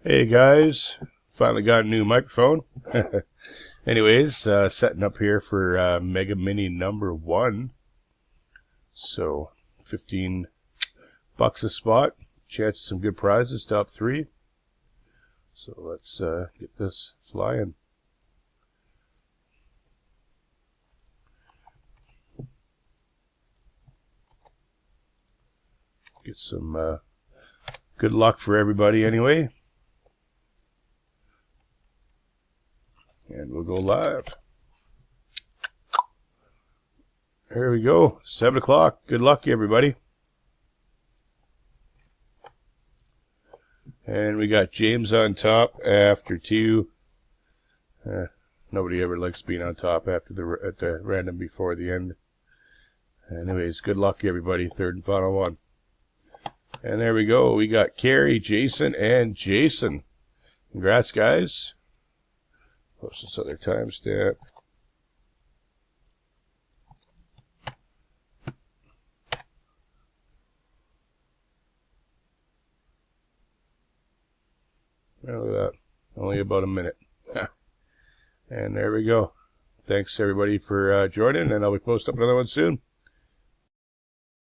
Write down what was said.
Hey guys, finally got a new microphone. Anyways, setting up here for Mega Mini number 1. So, $15 a spot. Chance of some good prizes, top 3. So let's get this flying. Get some good luck for everybody anyway. And we'll go live. Here we go, 7 o'clock. Good luck, everybody. And we got James on top after 2. Nobody ever likes being on top after the random before the end. Anyways, good luck, everybody. Third and final one. And there we go. We got Carrie, Jason, and Jason. Congrats, guys. Post this other timestamp. Look at that. Only about a minute. And there we go. Thanks, everybody, for joining, and I'll be posting up another one soon.